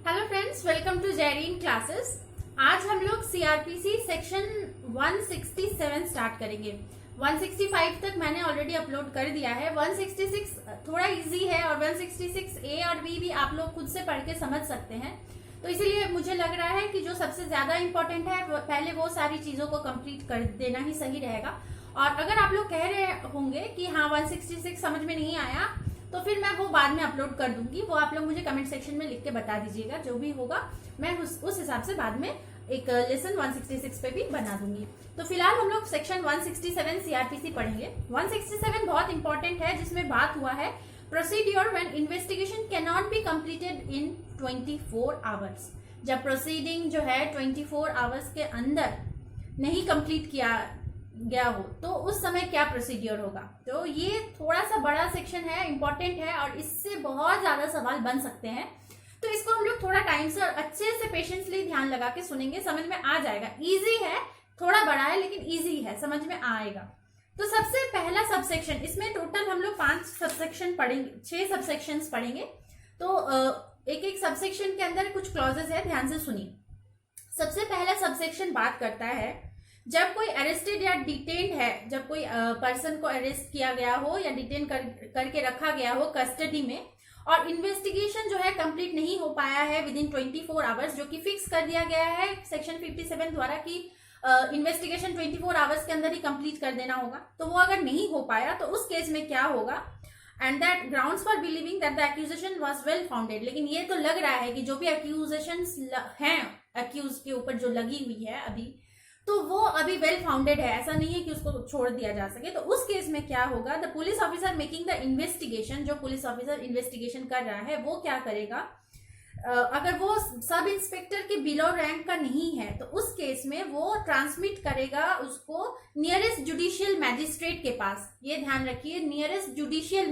Hello friends, welcome to Jerin classes. आज हम लोग सीआरपीसी सेक्शन 167 स्टार्ट करेंगे। 165 तक मैंने ऑलरेडी अपलोड कर दिया है। 166 थोड़ा इजी है और 166 ए और बी भी आप लोग खुद से पढ़ के समझ सकते हैं। तो इसीलिए मुझे लग रहा है कि जो सबसे ज्यादा इंपॉर्टेंट है पहले वो सारी चीजों को कंप्लीट कर देना ही सही रहेगा। और अगर आप लोग कह रहे होंगे कि हाँ 166 समझ में नहीं आया तो फिर मैं वो बाद में अपलोड कर दूंगी। वो आप लोग मुझे कमेंट सेक्शन में लिख के बता दीजिएगा, जो भी होगा मैं उस हिसाब से बाद में एक लेसन 166 पे भी बना दूंगी। तो फिलहाल हम लोग सेक्शन 167 सीआरपीसी पढ़ेंगे। 167 बहुत इंपॉर्टेंट है, जिसमें बात हुआ है procedure when investigation can not be completed in 24 hours. जब प्रोसीडिंग जो है 24 आवर्स के अंदर नहीं कंप्लीट किया गया हो तो उस समय क्या प्रोसीड्योर होगा। तो ये थोड़ा सा बड़ा सेक्शन है, इंपॉर्टेंट है और इससे बहुत ज्यादा सवाल बन सकते हैं। तो इसको हम लोग थोड़ा टाइम से और अच्छे से पेशेंसली ध्यान लगा के सुनेंगे, समझ में आ जाएगा। इजी है, थोड़ा बड़ा है लेकिन इजी है, समझ में आएगा। तो सबसे पहला सबसेक्शन, इसमें टोटल हम लोग 5 सबसेक्शन पढ़ेंगे, 6 सबसेक्शंस पढ़ेंगे। तो एक एक सबसेक्शन के अंदर कुछ क्लॉजेस है, ध्यान से सुनिए। सबसे पहला सबसेक्शन बात करता है जब कोई अरेस्टेड या डिटेन्ड है, जब कोई पर्सन को अरेस्ट किया गया हो या डिटेन करके रखा गया हो कस्टडी में और इन्वेस्टिगेशन जो है कंप्लीट नहीं हो पाया है विद इन 24 आवर्स, जो कि फिक्स कर दिया गया है सेक्शन 57 द्वारा कि इन्वेस्टिगेशन 24 आवर्स के अंदर ही कंप्लीट कर देना होगा। तो वो अगर नहीं हो पाया तो उस केस में क्या होगा, and that grounds for believing that the accusation was well founded. लेकिन ये तो लग रहा है कि जो भी एक्यूजेशंस हैं एक्यूज के ऊपर जो लगी हुई है अभी, तो वो अभी वेल फाउंडेड है, ऐसा नहीं है कि उसको छोड़ दिया जा सके। तो उस केस में क्या होगा, the police officer making the investigation, जो पुलिस ऑफिसर इन्वेस्टिगेशन कर रहा है वो क्या करेगा, अगर वो सब इंस्पेक्टर के बिलो रैंक का नहीं है तो उस केस में वो ट्रांसमिट करेगा उसको नियरेस्ट जुडिशियल मैजिस्ट्रेट के पास। ये ध्यान रखिए, नियरेस्ट जुडिशियल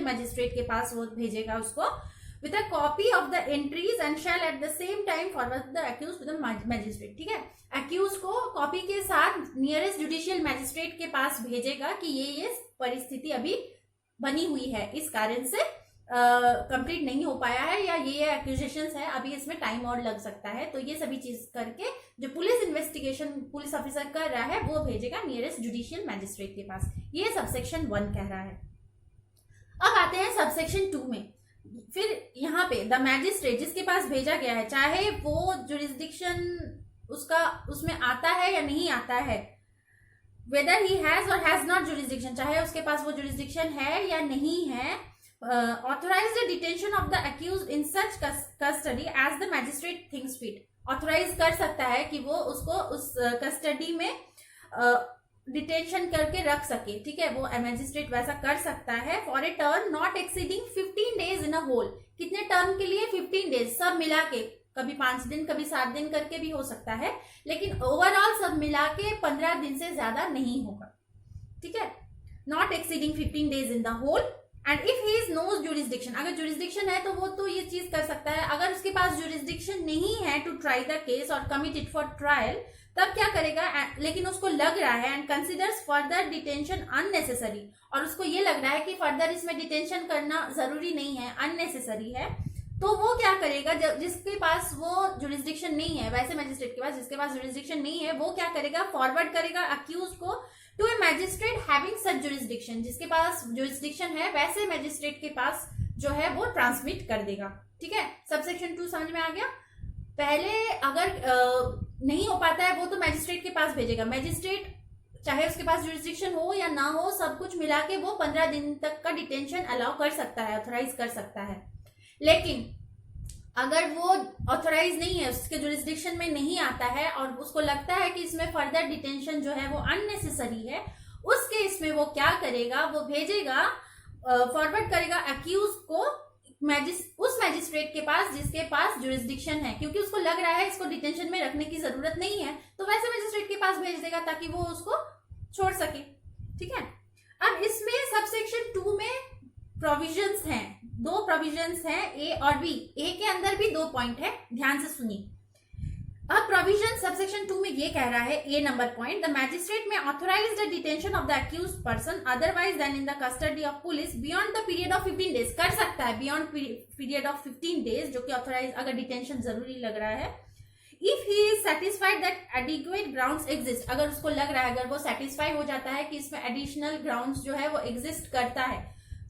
मैजिस्ट्रेट के पास वो भेजेगा उसको with a copy of the entries and shall at the same time forward the accused to the magistrate। ठीक है, accused को कॉपी के साथ नियरेस्ट जुडिशियल मैजिस्ट्रेट के पास भेजेगा कि ये परिस्थिति अभी बनी हुई है, इस कारण से कंप्लीट नहीं हो पाया है या ये एक्यूजेशंस है, अभी इसमें टाइम और लग सकता है। तो ये सभी चीज करके जो पुलिस ऑफिसर कर रहा है वो भेजेगा नियरेस्ट जुडिशियल मैजिस्ट्रेट के पास। ये सबसेक्शन 1 कह रहा है। अब आते हैं सबसेक्शन 2 में। फिर यहाँ पे द मैजिस्ट्रेट जिसके पास भेजा गया है, चाहे वो जुरिस्डिक्शन उसमें आता है या नहीं आता है, वेदर ही हैज और हैज नॉट जुरिस्डिक्शन, चाहे उसके पास वो जुरिस्डिक्शन है या नहीं है, authorize the detention of the accused in such custody as the magistrate thinks fit. Authorize कर सकता है कि वो उसको उस कस्टडी में डिटेंशन करके रख सके। ठीक है, वो मैजिस्ट्रेट वैसा कर सकता है for a term not exceeding 15 days in a whole. कितने टर्म के लिए, 15 डेज, सब मिला के, कभी 5 दिन कभी 7 दिन करके भी हो सकता है, लेकिन ओवरऑल सब मिला के 15 दिन से ज्यादा नहीं होगा। ठीक है, not exceeding 15 days in the whole and if he is no jurisdiction, अगर जुरिस्डिक्शन है तो वो तो ये चीज कर सकता है। अगर उसके पास जुरिस्डिक्शन नहीं है टू ट्राई द केस और कमिट इट फॉर ट्रायल, तब क्या करेगा, लेकिन उसको लग रहा है and considers further detention unnecessary, और उसको ये लग रहा है कि फर्दर इसमें डिटेंशन करना जरूरी नहीं है, अननेसेसरी है, तो वो क्या करेगा, जिसके पास वो जुरिस्डिक्शन नहीं है, वैसे मैजिस्ट्रेट के पास जिसके पास जुरिस्डिक्शन नहीं है, वो क्या करेगा, फॉरवर्ड करेगा अक्यूज को to a magistrate having such jurisdiction, जिसके पास जुरिस्डिक्शन है वैसे मैजिस्ट्रेट के पास जो है वो ट्रांसमिट कर देगा। ठीक है, सबसेक्शन 2 समझ में आ गया। पहले अगर नहीं हो पाता है वो तो मैजिस्ट्रेट के पास भेजेगा। मैजिस्ट्रेट चाहे उसके पास जुरिस्डिक्शन हो या ना हो, सब कुछ मिला के वो 15 दिन तक का डिटेंशन अलाउ कर सकता है, ऑथोराइज कर सकता है। लेकिन अगर वो ऑथोराइज नहीं है, उसके जुरिस्डिक्शन में नहीं आता है और उसको लगता है कि इसमें फर्दर डिटेंशन जो है वो अननेसेसरी है, उस केस में वो क्या करेगा, वो भेजेगा, फॉरवर्ड करेगा अक्यूज को उस मैजिस्ट्रेट के पास जिसके पास जुरिस्डिक्शन है, क्योंकि उसको लग रहा है इसको डिटेंशन में रखने की जरूरत नहीं है, तो वैसे मैजिस्ट्रेट के पास भेज देगा ताकि वो उसको छोड़ सके। ठीक है, अब इसमें सबसेक्शन 2 में प्रोविजंस हैं, 2 प्रोविजंस हैं, ए और बी। ए के अंदर भी 2 पॉइंट है, ध्यान से सुनिए। अब प्रोविजन सबसेक्शन 2 में ये कह रहा है, a number point, the magistrate may authorize the detention of the accuse person otherwise than in the custody of police beyond the period of 15 days. कर सकता है बियॉन्ड पीरियड ऑफ 15 डेज, जो कि ऑथोराइज अगर डिटेंशन जरूरी लग रहा है। If he is satisfied that adequate grounds exist, अगर उसको लग रहा है, अगर वो सेटिस्फाई हो जाता है कि इसमें एडिशनल ग्राउंड्स जो है वो एग्जिस्ट करता है,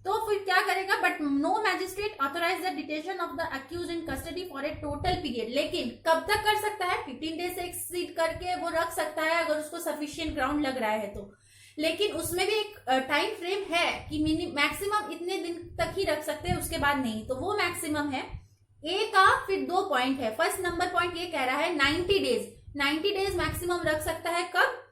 तो फिर क्या करेगा, but no magistrate authorize the detention of the accused in custody for a total period. लेकिन कब तक कर सकता है, 15 डेज से एक्सीड करके वो रख सकता है अगर उसको सफिशिएंट ग्राउंड लग रहा है तो। लेकिन उसमें भी एक टाइम फ्रेम है कि मैक्सिमम इतने दिन तक ही रख सकते हैं, उसके बाद नहीं, तो वो मैक्सिमम है। ए का फिर 2 पॉइंट है। फर्स्ट नंबर पॉइंट ये कह रहा है 90 डेज, 90 डेज मैक्सिमम रख सकता है। कब,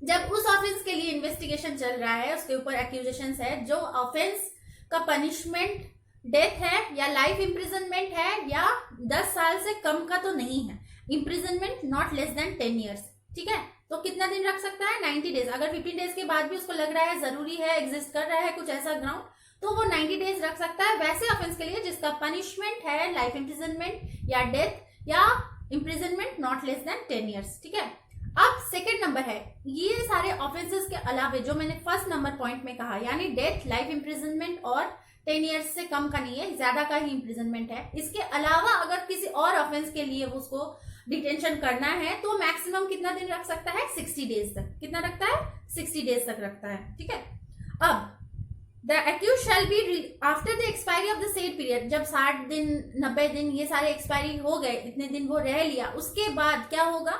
जब उस ऑफेंस के लिए इन्वेस्टिगेशन चल रहा है, उसके ऊपर एक्यूजेशंस है, जो ऑफेंस का पनिशमेंट डेथ है या लाइफ इम्प्रिजनमेंट है या 10 साल से कम का तो नहीं है, imprisonment not less than 10 years. ठीक है, तो कितना दिन रख सकता है, 90 डेज। अगर 15 डेज के बाद भी उसको लग रहा है जरूरी है, एग्जिस्ट कर रहा है कुछ ऐसा ग्राउंड, तो वो 90 डेज रख सकता है वैसे ऑफेंस के लिए जिसका पनिशमेंट है लाइफ इम्प्रिजनमेंट या डेथ या imprisonment not less than 10 years. ठीक है, अब सेकंड नंबर है, ये सारे ऑफेंसेस के अलावा जो मैंने फर्स्ट नंबर पॉइंट में कहा, यानी डेथ, लाइफ इम्प्रिजनमेंट और 10 ईयर्स से कम का नहीं है, ज्यादा का ही इम्प्रिजनमेंट है। इसके अलावा अगर किसी और ऑफेंस के लिए उसको डिटेंशन करना है तो मैक्सिमम कितना दिन रख सकता है, 60 डेज तक। कितना रखता है, 60 डेज तक रखता है। ठीक है, अब the accused shall be after the expiry of the said period, जब 60 दिन 90 दिन ये सारे एक्सपायरी हो गए, इतने दिन वो रह लिया, उसके बाद क्या होगा,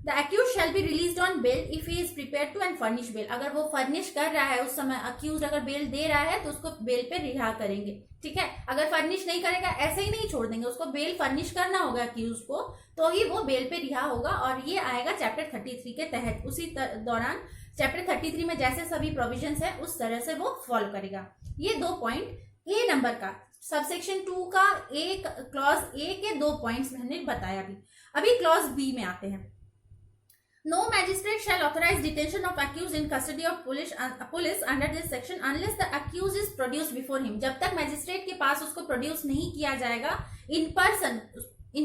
the accused shall be released on bail if he is prepared to and furnish bail। अगर वो फर्निश कर रहा है उस समय, accused अगर बेल दे रहा है तो उसको बेल पे रिहा करेंगे। ठीक है, अगर फर्निश नहीं करेगा ऐसे ही नहीं छोड़ देंगे, उसको बेल फर्निश करना होगा accused को, तो ही वो बेल पे रिहा होगा। और ये आएगा चैप्टर 33 के तहत। उसी दौरान चैप्टर 33 में जैसे सभी प्रोविजंस है उस तरह से वो फॉलो करेगा। ये 2 पॉइंट ए नंबर का, सबसेक्शन 2 का एक क्लॉज ए के 2 पॉइंट्स मैंने बताया। अभी क्लॉज बी में आते हैं। No magistrate shall authorize detention of accused in custody of police under this section unless the accused is produced before him। जब तक मैजिस्ट्रेट के पास उसको प्रोड्यूस नहीं किया जाएगा, इन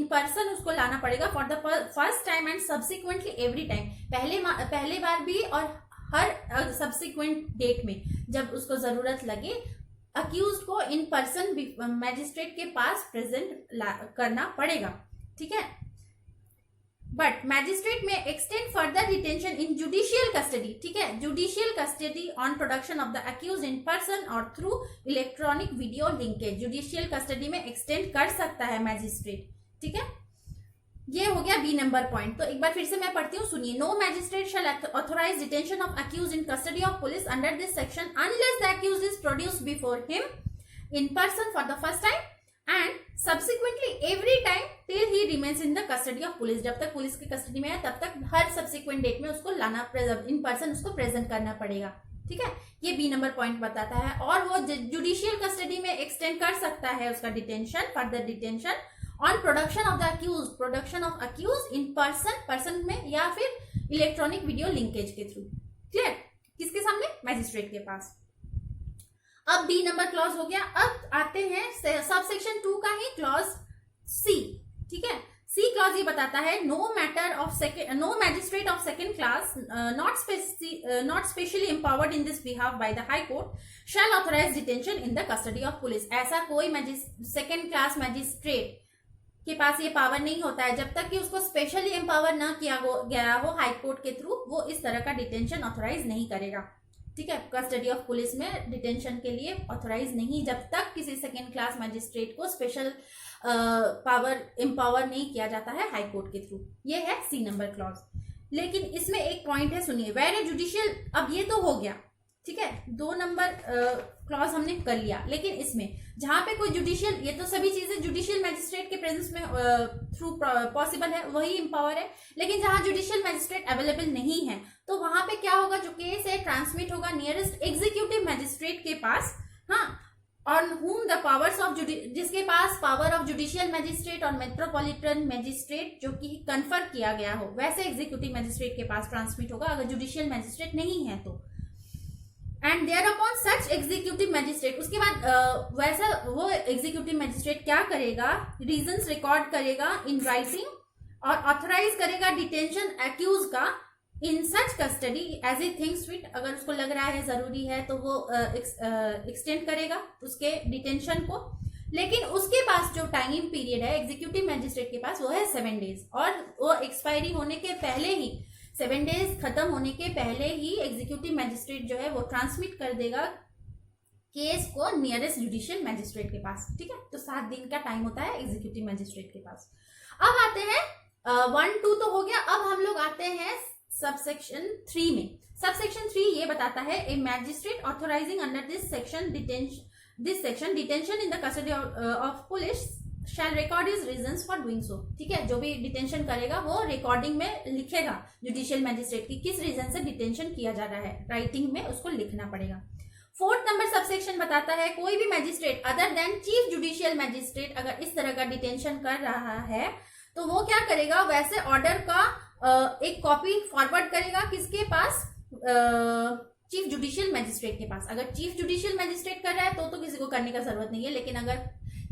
पर्सन उसको लाना पड़ेगा for the first time and subsequently every time, पहले बार भी और हर सब्सिक्वेंट डेट में जब उसको जरूरत लगे, अक्यूज को इन पर्सन मैजिस्ट्रेट के पास प्रेजेंट करना पड़ेगा। ठीक है, but magistrate may extend further detention in judicial custody. ठीक है, judicial custody on production of the accused in person or through electronic video linkage, judicial custody में एक्सटेंड कर सकता है मैजिस्ट्रेट। ठीक है, ये हो गया बी नंबर पॉइंट। तो एक बार फिर से मैं पढ़ती हूँ, सुनिए। No magistrate shall authorize detention of accuse in custody of police under this section unless the accuse is produced before him in person for the first time and subsequently every time till he remains in the custody of police. जब तक police की custody में है तब तक हर subsequent date में उसको लाना, इन पर्सन उसको प्रेजेंट करना पड़ेगा। ठीक है, ये बी नंबर पॉइंट बताता है। और वो जुडिशियल कस्टडी में एक्सटेंड कर सकता है उसका detention, further detention on production of the accuse, production of accuse in person में या फिर इलेक्ट्रॉनिक वीडियो लिंकेज के थ्रू। क्लियर, किसके सामने, मैजिस्ट्रेट के पास। अब बी नंबर क्लॉज हो गया। अब आते हैं सब सेक्शन 2 का ही क्लॉज सी। ठीक है, सी क्लॉज ये बताता है, no magistrate of second class not specially empowered in this behalf by the high court shall authorize detention in the custody of police. ऐसा कोई सेकेंड क्लास मैजिस्ट्रेट के पास ये पावर नहीं होता है, जब तक कि उसको स्पेशली एम्पावर ना किया गया हो हाई कोर्ट के थ्रू, वो इस तरह का डिटेंशन ऑथोराइज नहीं करेगा। ठीक है, कस्टडी ऑफ पुलिस में डिटेंशन के लिए ऑथोराइज नहीं, जब तक किसी सेकेंड क्लास मैजिस्ट्रेट को स्पेशल पावर एम्पावर नहीं किया जाता है हाई कोर्ट के थ्रू। ये है सी नंबर क्लॉज। लेकिन इसमें एक पॉइंट है, सुनिए। वेर ए जुडिशियल, अब ये तो हो गया, ठीक है, 2 नंबर क्लॉज हमने कर लिया। लेकिन इसमें जहां पे कोई जुडिशियल, ये तो सभी चीजें जुडिशियल मैजिस्ट्रेट के प्रेजेंस में थ्रू पॉसिबल है, वही एम्पावर है। लेकिन जहां जुडिशियल मैजिस्ट्रेट अवेलेबल नहीं है तो वहां पे क्या होगा, जो केस है ट्रांसमिट होगा नियरेस्ट एग्जीक्यूटिव मैजिस्ट्रेट के पास। हाँ, on whom the powers of जिसके पास पावर ऑफ जुडिशियल मैजिस्ट्रेट और मेट्रोपॉलिटन मैजिस्ट्रेट जो कि कन्फर किया गया हो, वैसे एग्जीक्यूटिव मैजिस्ट्रेट के पास ट्रांसमिट होगा अगर जुडिशियल मैजिस्ट्रेट नहीं है तो। And thereupon such executive magistrate, उसके बाद वैसा वो एग्जीक्यूटिव मैजिस्ट्रेट क्या करेगा, रीजंस रिकॉर्ड करेगा इन राइटिंग और ऑथराइज करेगा डिटेंशन एक्यूज का in such custody as he thinks fit, अगर उसको लग रहा है जरूरी है तो वो एक्सटेंड करेगा उसके डिटेंशन को। लेकिन उसके पास जो टाइम पीरियड है एग्जीक्यूटिव मैजिस्ट्रेट के पास वो है 7 डेज, और वो एक्सपायरी होने के पहले ही 7 डेज खत्म होने के पहले ही एग्जीक्यूटिव मैजिस्ट्रेट जो है वो ट्रांसमिट कर देगा केस को नियरेस्ट जुडिशियल मैजिस्ट्रेट के पास। ठीक है, तो 7 दिन का टाइम होता है एग्जीक्यूटिव मैजिस्ट्रेट के पास। अब आते हैं 1, 2 तो हो गया, अब हम लोग आते हैं सबसेक्शन 3 में। सबसेक्शन 3 ये बताता है a magistrate authorising under this section detention in the custody of police shall record his reasons for doing so. ठीक है, जो भी डिटेंशन करेगा वो रिकॉर्डिंग में लिखेगा जुडिशियल मैजिस्ट्रेट की किस रीजन से डिटेंशन किया जा रहा है, राइटिंग में उसको लिखना पड़ेगा। 4 नंबर सबसेक्शन बताता है कोई भी magistrate other than chief judicial magistrate अगर इस तरह का डिटेंशन कर रहा है तो वो क्या करेगा, वैसे ऑर्डर का एक कॉपी फॉरवर्ड करेगा किसके पास, चीफ जुडिशियल मैजिस्ट्रेट के पास। अगर चीफ जुडिशियल मैजिस्ट्रेट कर रहा है तो किसी को करने का जरूरत नहीं है, लेकिन अगर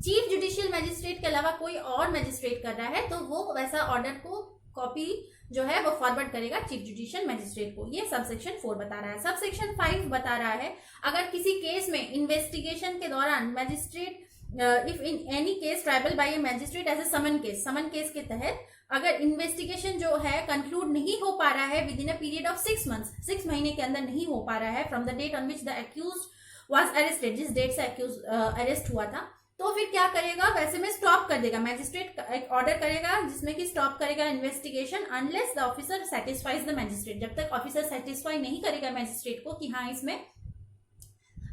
चीफ जुडिशियल मैजिस्ट्रेट के अलावा कोई और मैजिस्ट्रेट कर रहा है तो वो वैसा ऑर्डर को कॉपी जो है वो फॉरवर्ड करेगा चीफ जुडिशियल मैजिस्ट्रेट को। ये सबसेक्शन 4 बता रहा है। सबसेक्शन 5 बता रहा है अगर किसी केस में इन्वेस्टिगेशन के दौरान magistrate if in any case triable by a magistrate as a summon case के तहत अगर इन्वेस्टिगेशन जो है कंक्लूड नहीं हो पा रहा है within a period of 6 months, 6 महीने के अंदर नहीं हो पा रहा है from the date on which the accused was arrested, जिस डेट से एक्यूज अरेस्ट हुआ था, तो फिर क्या करेगा, वैसे में स्टॉप कर देगा। मैजिस्ट्रेट एक ऑर्डर करेगा जिसमें कि स्टॉप करेगा investigation unless the officer satisfies the magistrate. जब तक ऑफिसर सेटिस्फाई नहीं करेगा मैजिस्ट्रेट को कि हाँ इसमें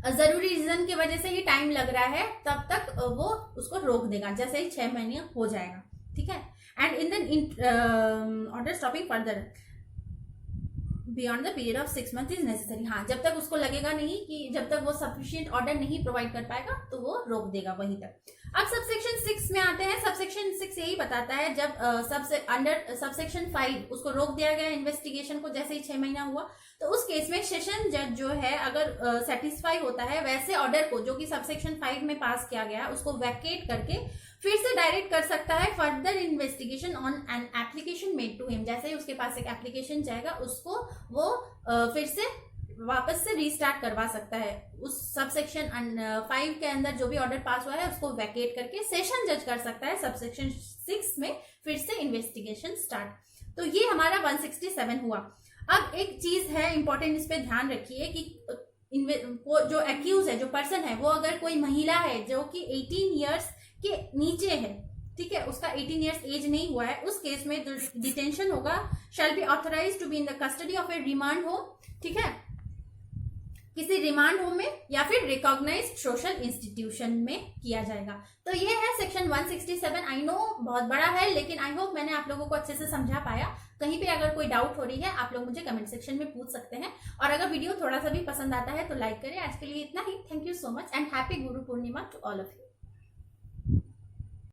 जरूरी रीजन की वजह से ही टाइम लग रहा है, तब तक वो उसको रोक देगा जैसे ही 6 महीने हो जाएगा। ठीक है, and in the order stopping further beyond the period of 6 month is necessary. हाँ, जब तक उसको लगेगा नहीं कि जब तक वो सफिशिएंट ऑर्डर नहीं प्रोवाइड कर पाएगा तो वो रोक देगा वहीं तक। अब सबसेक्शन 6 में आते हैं। सबसेक्शन 6 यही बताता है जब अंडर सबसेक्शन 5 उसको रोक दिया गया इन्वेस्टिगेशन को जैसे ही 6 महीना हुआ, तो उस केस में सेशन जज जो है अगर सेटिस्फाई होता है वैसे ऑर्डर को जो कि सबसेक्शन 5 में पास किया गया उसको वैकेट करके फिर से डायरेक्ट कर सकता है further investigation on an application made to him. जैसे ही उसके पास एक एप्लीकेशन जाएगा उसको वो फिर से वापस से रीस्टार्ट करवा सकता है। उस सबसेक्शन 5 के अंदर जो भी ऑर्डर पास हुआ है उसको वैकेट करके सेशन जज कर सकता है सबसेक्शन 6 में फिर से इन्वेस्टिगेशन स्टार्ट। तो ये हमारा 167 हुआ। अब एक चीज है इंपॉर्टेंट, इस पे ध्यान रखिए कि जो एक्यूज है, जो पर्सन है, वो अगर कोई महिला है जो कि 18 ईयर्स के नीचे है, ठीक है, उसका 18 ईयर्स एज नहीं हुआ है, उस केस में डिटेंशन होगा shall be authorized to be in the custody of a remand home. ठीक है, किसी रिमांड होम में या फिर रिकॉग्नाइज्ड सोशल इंस्टीट्यूशन में किया जाएगा। तो ये है सेक्शन 167। आई नो बहुत बड़ा है, लेकिन आई होप मैंने आप लोगों को अच्छे से समझा पाया। कहीं पे अगर कोई डाउट हो रही है आप लोग मुझे कमेंट सेक्शन में पूछ सकते हैं, और अगर वीडियो थोड़ा सा भी पसंद आता है तो लाइक करें। आज के लिए इतना ही। Thank you so much and happy Guru Purnima to all of you.